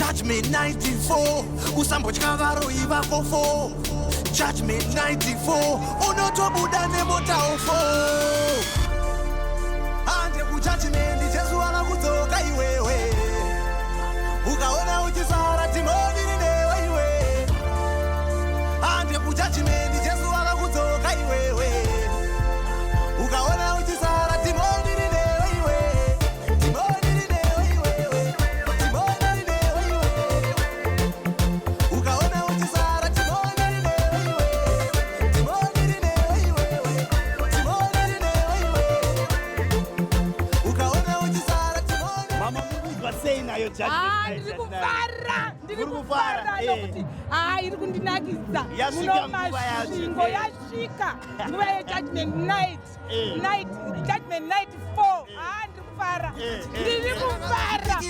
Judgement 94 usambotya varoyi vako 4 Judgement 94 unotobuda nemota ofo ande kujudgment Jesu anakudzoka iwewe ukaona uchisara timoni newe iwe ande kujudgment Jesu anakudzoka iwewe ukaona uchisara timoni newe iwe timoni newe iwe timoni newe iwe ukaona uchisara timoni newe iwe timoni newe iwe timoni newe iwe ukaona uchisara timoni Mama Mungu wasena yo judgment. Ndikufara yokuti iri kundinakisa Yasvika muno nguva yacho. Masvingo yasvika nguva yejudgment night judgment night 4 ndikufara ndikufara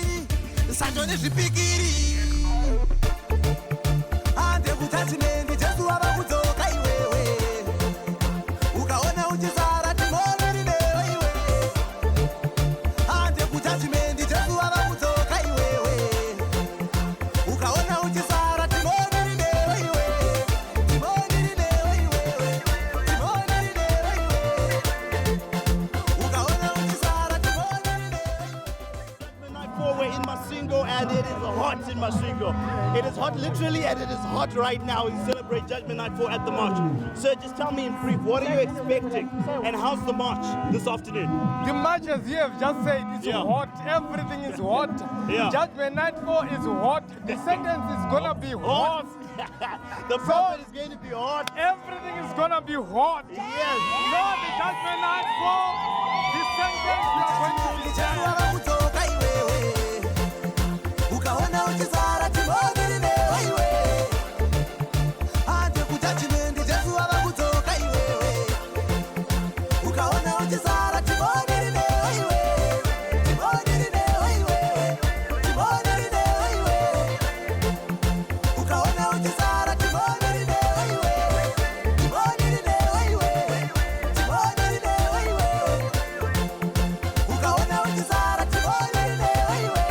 Santo nezvipikiri ande kujudgment Jesu avakudzoka iwewe ukaona uchisara timoni newe iwe ande kujudgment Jesu avakudzoka iwewe ukaona uchisara timoni newe iwe timoni newe iwe timoni newe iwe ukaona uchisara timoni newe Night 4, we're in Masvingo and it is hot in Masvingo. It is hot literally and it is hot right now. We celebrate Judgment Night 4 at the march. Sir, just tell me in brief, what are you expecting and how's the march this afternoon? The march, as you have just said, is hot. Everything is hot. Yeah. Judgment Night 4 is hot. The sentence is gonna be hot. The prophet is going to be hot. Everything is gonna be hot. Yes. Lord, the Judgment Night 4, the sentence we are going to be Jesu done. avakudzoka iwewe ukaona uchisara timoni newe iwe ande kujudgment Jesu avakudzoka iwewe ukaona uchisara timoni newe iwe timoni newe iwe timoni newe iwe ukaona uchisara timoni newe iwe timoni newe iwe timoni newe iwe ukaona uchisara timoni newe iwe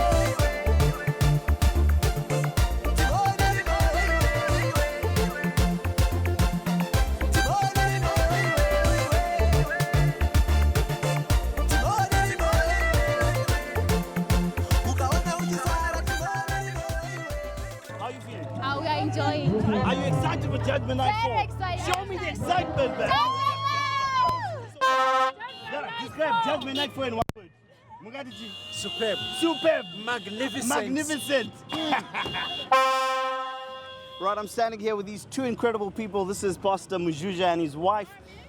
How are you feeling? We are enjoying. Are you excited for Judgment Night 4? Very excited. Show me the excitement, man. Describe Judgment Night 4 in one word. Mugadiji. Superb. Superb. Magnificent. Magnificent. Right, I'm standing here with these two incredible people. This is Pastor Mujuja and his wife.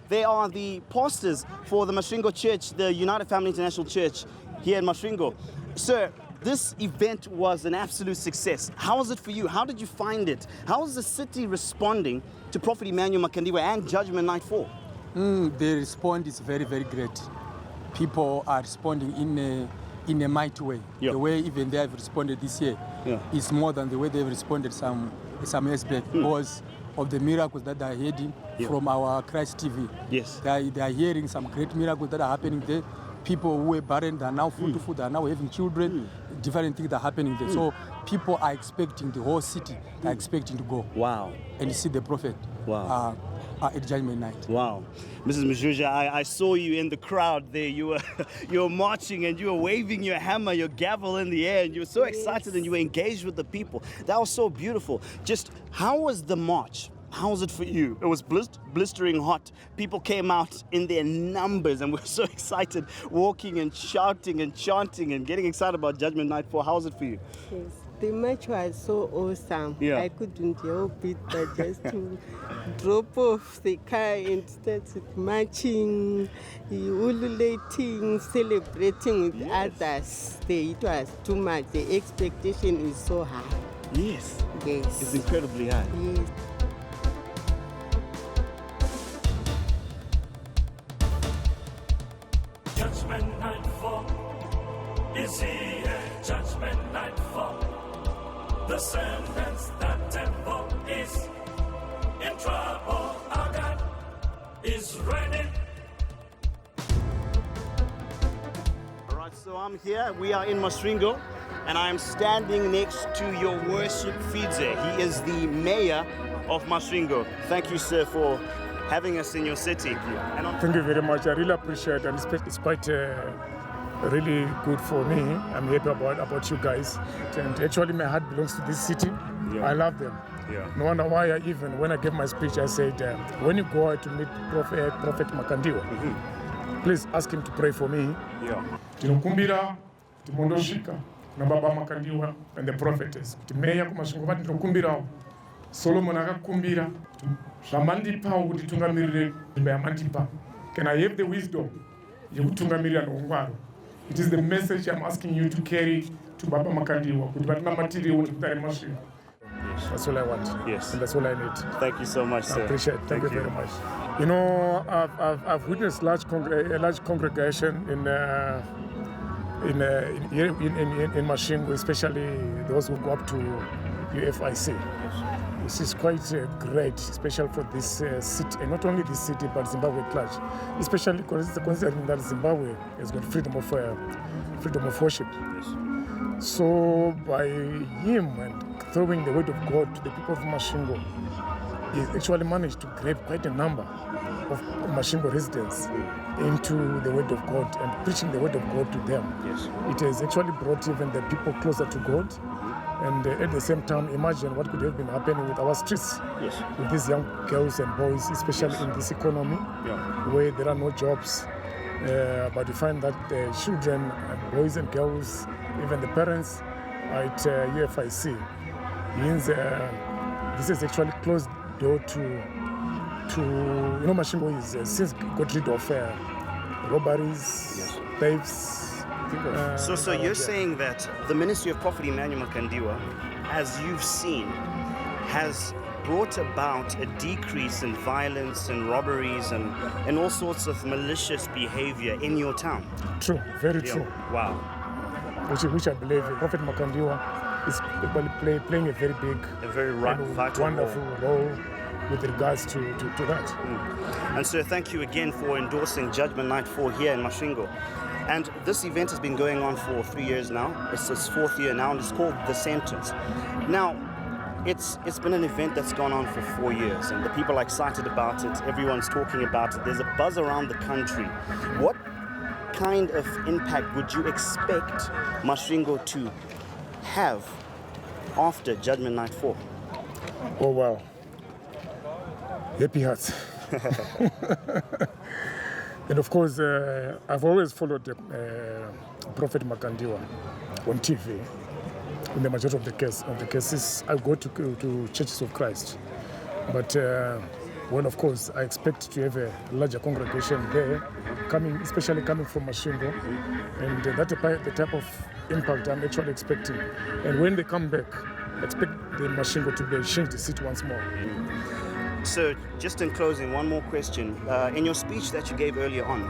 They are the pastors for the Masvingo Church, the United Family International Church here in Masvingo. Sir, this event was an absolute success. How was it for you? How did you find it? How is the city responding to Prophet Emmanuel Makandiwe and Judgment Night 4? The response is very, very great. People are responding in a mighty way. Yeah. The way even they have responded this year is more than the way they've responded some years back because of the miracles that they are hearing from our Christ TV. Yes. They are hearing some great miracles that are happening there. People who were barren, they are now fruitful, they are now having children. Different things are happening there. So people are expecting, the whole city are expecting to go Wow. and see the prophet at Judgment Night. Wow. Mrs. Mujuja, I saw you in the crowd there. You were marching and you were waving your hammer, your gavel in the air, and you were so excited and you were engaged with the people. That was so beautiful. Just how was the march? How was it for you? It was blistering hot. People came out in their numbers and we were so excited, walking and shouting and chanting and getting excited about Judgment Night 4. How was it for you? Yes, the match was so awesome. Yeah. I couldn't help it but just to drop off the car and start marching, ululating, celebrating with others. It was too much. The expectation is so high. Yes. Yes. It's incredibly high. Yes. Judgment Night 4 is here. Judgment Night 4. The sentence that devil is in trouble. Our God is ready. All right, So I'm here, we are in Masvingo, and I am standing next to your worship Fidze. He is the mayor of Masvingo. Thank you, sir, for having us in your city. And Thank you very much. I really appreciate it, and it's quite really good for me. I'm happy about you guys. And actually, my heart belongs to this city. Yeah. I love them. Yeah. No wonder why when I gave my speech, I said, when you go out to meet Prophet Makandiwa, please ask him to pray for me. Yeah. Tinokumbira timondoshika na baba Makandiwa and the prophetess. Timeya kumashingo vati tinokumbirawo. Solomon akakumbira zvamandipa kuti tungamirire imba yamandipa. Can I have the wisdom yekutungamirira noungwaro? It is the message I'm asking you to carry to Baba Makandiwa. Kuti vatinamatiriwo nekutare Masvingo. That's all I want. Yes. And that's all I need. Thank you so much, I sir. appreciate it. Thank you very much. You know, I've witnessed a large congregation in Masvingo, especially those who go up to UFIC. This is quite great, especially for this city, and not only this city, but Zimbabwe at large. Especially considering that Zimbabwe has got freedom of worship. Yes. So by him and throwing the word of God to the people of Masvingo, he actually managed to grab quite a number of Masvingo residents into the word of God and preaching the word of God to them. Yes. It has actually brought even the people closer to God. And at the same time, imagine what could have been happening with our streets, Yes. with these young girls and boys, especially in this economy, where there are no jobs. But you find that the children, boys and girls, even the parents are at UFIC. Means this is actually closed door to Masvingo is since got rid of robberies, thefts. So you're saying that the Ministry of Prophet Emmanuel Makandiwa, as you've seen, has brought about a decrease in violence and robberies and all sorts of malicious behavior in your town? True, very true. Wow. Which I believe Prophet Makandiwa is playing a very big, vital wonderful role with regards to that. And so thank you again for endorsing Judgement Night4 here in Masvingo. And this event has been going on for 3 years now. It's its 4th year now, and it's called The Sentence. Now, it's been an event that's gone on for 4 years, and the people are excited about it. Everyone's talking about it. There's a buzz around the country. What kind of impact would you expect Masvingo to have after Judgement Night4? Oh, wow. Happy hearts. And of course, I've always followed Prophet Makandiwa on TV. In the majority of the cases, I go to Churches of Christ. But well, of course, I expect to have a larger congregation there, especially coming from Masvingo, and that's the type of impact I'm actually expecting. And when they come back, I expect the Masvingo to be changed the city once more. So, just in closing, one more question. In your speech that you gave earlier on,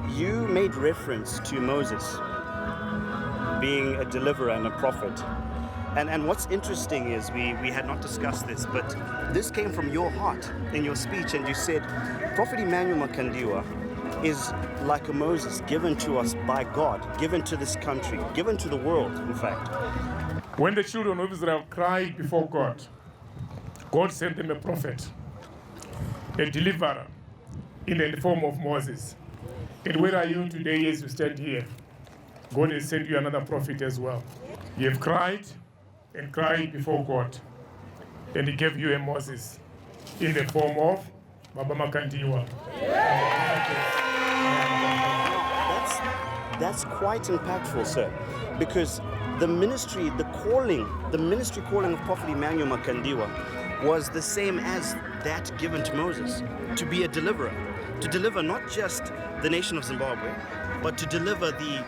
you made reference to Moses being a deliverer and a prophet. And what's interesting is we had not discussed this, but this came from your heart in your speech, and you said, Prophet Emmanuel Makandiwa is like a Moses given to us by God, given to this country, given to the world, in fact. When the children of Israel cried before God, God sent them a prophet, a deliverer, in the form of Moses. And where are you today as you stand here? God has sent you another prophet as well. You have cried and cried before God, and he gave you a Moses in the form of Baba Makandiwa. That's quite impactful, sir, because the ministry calling of Prophet Emmanuel Makandiwa was the same as that given to Moses, to be a deliverer, to deliver not just the nation of Zimbabwe, but to deliver the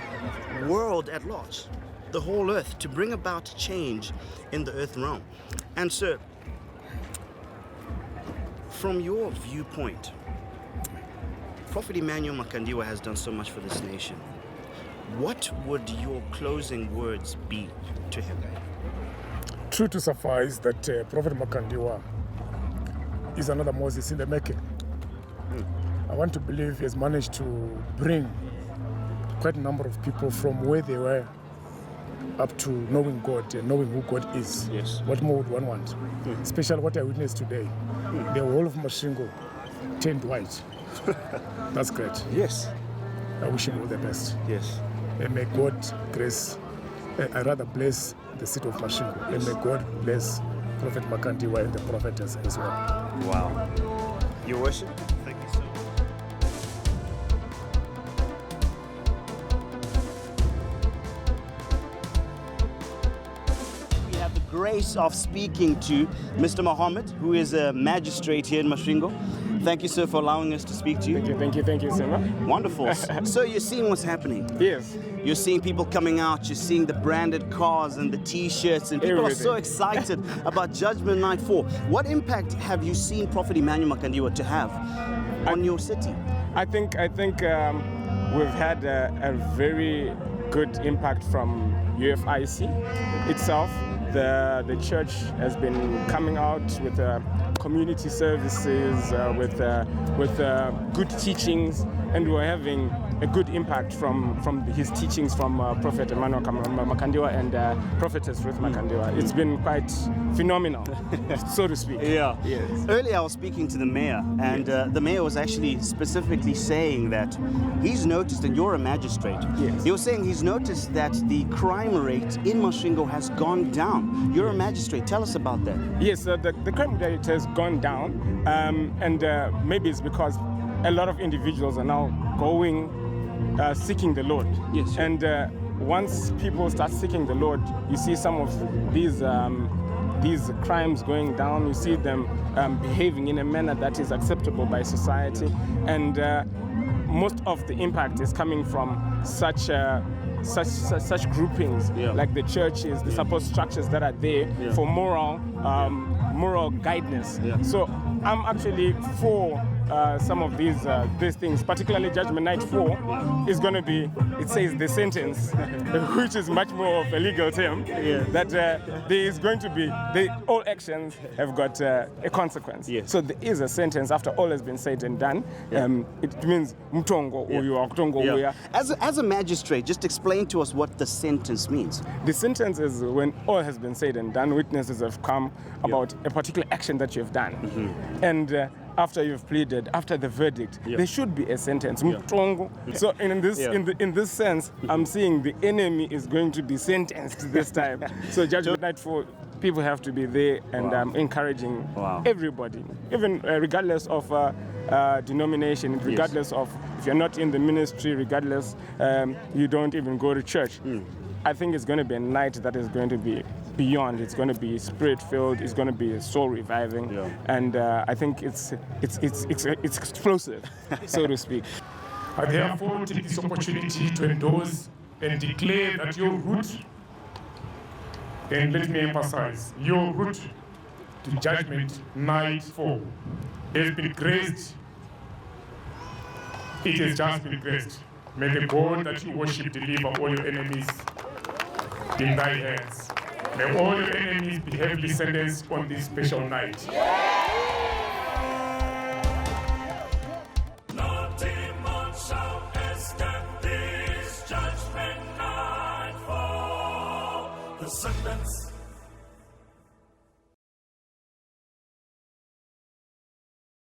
world at large, the whole earth, to bring about change in the earth realm. And so, from your viewpoint, Prophet Emmanuel Makandiwa has done so much for this nation. What would your closing words be to him? True to suffice that Prophet Makandiwa is another Moses in the making. I want to believe he has managed to bring quite a number of people from where they were up to knowing God and knowing who God is. Yes. What more would one want? Especially what I witnessed today. The whole of Masvingo turned white. That's great. Yes. I wish him all the best. Yes. And may God I rather bless the city of Masvingo. And may God bless Prophet Makandiwa and the prophetess as well. Wow. Your worship. Thank you so much. We have the grace of speaking to Mr. Muhammad, who is a magistrate here in Masvingo. Thank you, sir, for allowing us to speak to you. Thank you, sir. Wonderful. So you're seeing what's happening. Yes. You're seeing people coming out, you're seeing the branded cars and the t-shirts, and people are so excited about Judgement Night 4. What impact have you seen Prophet Emmanuel Makandiwa to have on your city? I think we've had a very good impact from UFIC itself. The church has been coming out with community services, with good teachings, and we're having a good impact from his teachings from Prophet Emmanuel Makandiwa and Prophetess Ruth Makandiwa. It's been quite phenomenal, so to speak. Yeah. Yes. Earlier I was speaking to the mayor, and the mayor was actually specifically saying that he's noticed, and you're a magistrate, Yes. he was saying he's noticed that the crime rate in Masvingo has gone down. You're a magistrate. Tell us about that. Yes, the crime rate has gone down, and maybe it's because a lot of individuals are now going seeking the Lord. Yes. And once people start seeking the Lord, you see some of these crimes going down. You see them behaving in a manner that is acceptable by society, and most of the impact is coming from such groupings, like the churches, the support structures that are there for moral guidance. So I'm actually for some of these things, particularly Judgement Night 4 is going to be, it says the sentence, which is much more of a legal term, that there is going to be, all actions have got a consequence. So there is a sentence after all has been said and done. It means mtongo uyu wa kutongo uya. As a magistrate, just explain to us what the sentence means. The sentence is when all has been said and done, witnesses have come about a particular action that you have done. And after you've pleaded, after the verdict, there should be a sentence. So in this sense, I'm seeing the enemy is going to be sentenced this time. So Judgement Night 4, people have to be there, and encouraging everybody, even regardless of denomination, regardless of if you're not in the ministry, regardless you don't even go to church. I think it's going to be a night that is going to be beyond. It's going to be spirit-filled. It's going to be soul reviving, and I think it's explosive, so to speak. I therefore take this opportunity to endorse and declare that your route, and let me emphasize, your route to Judgement Night 4 has been graced. It has just been graced. May the God that you worship deliver all your enemies in thy hands. May all your enemies be heavily sentenced on this special night. No demon shall escape this Judgment Night 4. The sentence